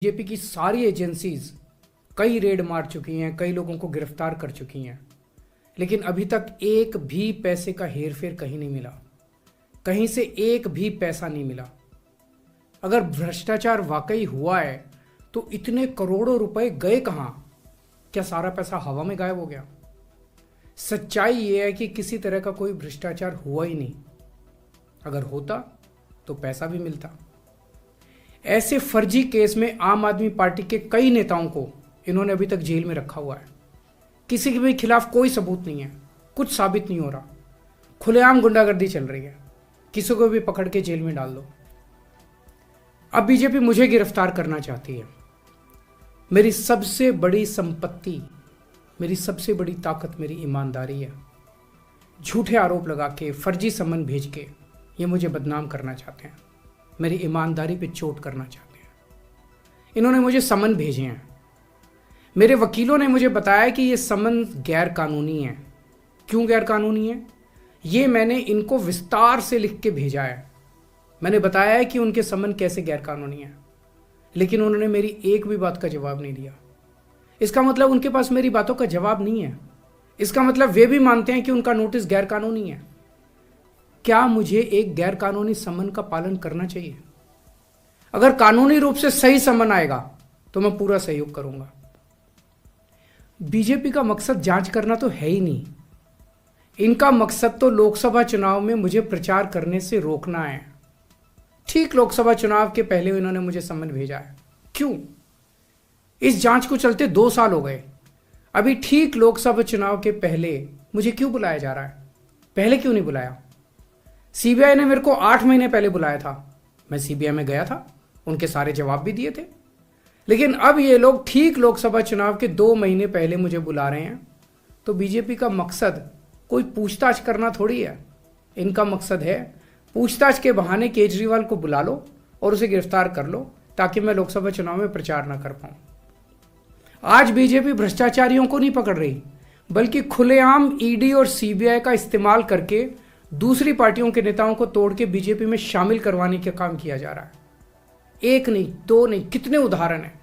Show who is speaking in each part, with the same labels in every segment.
Speaker 1: BJP की सारी agencies कई रेड मार चुकी हैं, कई लोगों को गिरफ्तार कर चुकी हैं, लेकिन अभी तक एक भी पैसे का हेरफेर कहीं नहीं मिला, कहीं से एक भी पैसा नहीं मिला। अगर भ्रष्टाचार वाकई हुआ है तो इतने करोड़ों रुपए गए कहां? क्या सारा पैसा हवा में गायब हो गया? सच्चाई यह है कि किसी तरह का कोई भ्रष्टाचार हुआ ही नहीं। अगर होता तो पैसा भी मिलता। ऐसे फर्जी केस में आम आदमी पार्टी के कई नेताओं को इन्होंने अभी तक जेल में रखा हुआ है। किसी के भी खिलाफ कोई सबूत नहीं है, कुछ साबित नहीं हो रहा, खुलेआम गुंडागर्दी चल रही है, किसी को भी पकड़ के जेल में डाल दो। अब बीजेपी मुझे गिरफ्तार करना चाहती है। मेरी सबसे बड़ी संपत्ति, मेरी सबसे बड़ी ताकत मेरी ईमानदारी है। झूठे आरोप लगा के, फर्जी समन भेज के ये मुझे बदनाम करना चाहते हैं, मेरी ईमानदारी पे चोट करना चाहते हैं। इन्होंने मुझे समन भेजे हैं। मेरे वकीलों ने मुझे बताया कि ये समन गैर कानूनी है। क्यों गैर कानूनी है? ये मैंने इनको विस्तार से लिख के भेजा है। मैंने बताया है कि उनके समन कैसे गैर कानूनी है, लेकिन उन्होंने मेरी एक भी बात का जवाब नहीं दिया। इसका मतलब उनके पास मेरी बातों का जवाब नहीं है। इसका मतलब वे भी मानते हैं कि उनका नोटिस गैर कानूनी है। क्या मुझे एक गैर कानूनी समन का पालन करना चाहिए? अगर कानूनी रूप से सही समन आएगा तो मैं पूरा सहयोग करूंगा। बीजेपी का मकसद जांच करना तो है ही नहीं। इनका मकसद तो लोकसभा चुनाव में मुझे प्रचार करने से रोकना है। ठीक लोकसभा चुनाव के पहले इन्होंने मुझे समन भेजा है। क्यों? इस जांच को चलते 2 साल हो गए। अभी ठीक लोकसभा चुनाव के पहले मुझे क्यों बुलाया जा रहा है? पहले क्यों नहीं बुलाया? सीबीआई ने मेरे को 8 महीने पहले बुलाया था। मैं सीबीआई में गया था, उनके सारे जवाब भी दिए थे। लेकिन अब ये लोग ठीक लोकसभा चुनाव के 2 महीने पहले मुझे बुला रहे हैं। तो बीजेपी का मकसद कोई पूछताछ करना थोड़ी है। इनका मकसद है पूछताछ के बहाने केजरीवाल को बुला लो और उसे गिरफ्तार कर लो, ताकि मैं लोकसभा चुनाव में प्रचार ना कर पाऊं। आज बीजेपी भ्रष्टाचारियों को नहीं पकड़ रही, बल्कि खुलेआम ईडी और सीबीआई का इस्तेमाल करके दूसरी पार्टियों के नेताओं को तोड़ के बीजेपी में शामिल करवाने का काम किया जा रहा है। एक नहीं, 2 नहीं, कितने उदाहरण हैं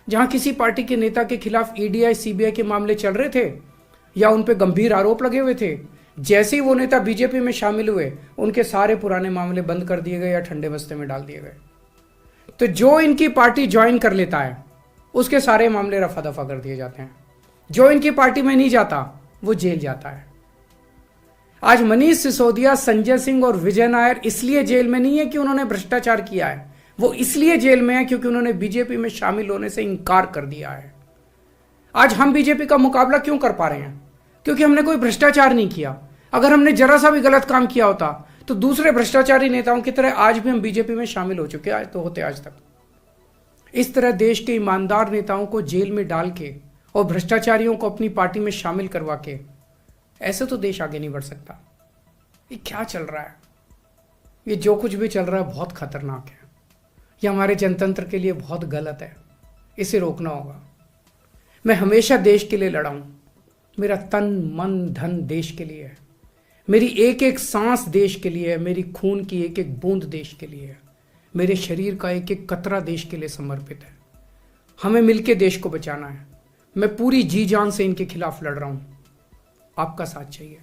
Speaker 1: जहां किसी पार्टी के नेता के खिलाफ ईडी सीबीआई के मामले चल रहे थे या उन पे गंभीर आरोप लगे हुए थे। जैसे ही वो नेता बीजेपी में शामिल हुए, उनके सारे पुराने मामले बंद कर दिए गए या ठंडे बस्ते में डाल दिए गए। तो जो इनकी पार्टी ज्वाइन कर लेता है उसके सारे मामले रफा दफा कर दिए जाते हैं। जो इनकी पार्टी में नहीं जाता वो जेल जाता है। आज मनीष सिसोदिया, संजय सिंह और विजय नायर इसलिए जेल में नहीं है कि उन्होंने भ्रष्टाचार किया है, वो इसलिए जेल में है क्योंकि उन्होंने बीजेपी में शामिल होने से इनकार कर दिया है। आज हम बीजेपी का मुकाबला क्यों कर पा रहे हैं? क्योंकि हमने कोई भ्रष्टाचार नहीं किया। अगर हमने जरा सा भी गलत काम किया होता तो दूसरे भ्रष्टाचारी नेताओं की तरह आज भी हम बीजेपी में शामिल हो चुके आज तो होते आज तक। इस तरह देश के ईमानदार नेताओं को जेल में डाल के और भ्रष्टाचारियों को अपनी पार्टी में शामिल करवा के ऐसे तो देश आगे नहीं बढ़ सकता। ये क्या चल रहा है? ये जो कुछ भी चल रहा है बहुत खतरनाक है। ये हमारे जनतंत्र के लिए बहुत गलत है। इसे रोकना होगा। मैं हमेशा देश के लिए लड़ा हूं। मेरा तन मन धन देश के लिए है। मेरी एक एक सांस देश के लिए है। मेरी खून की एक एक बूंद देश के लिए है। मेरे शरीर का एक एक कतरा देश के लिए समर्पित है। हमें मिलकर देश को बचाना है। मैं पूरी जी जान से इनके खिलाफ लड़ रहा हूं। आपका साथ चाहिए।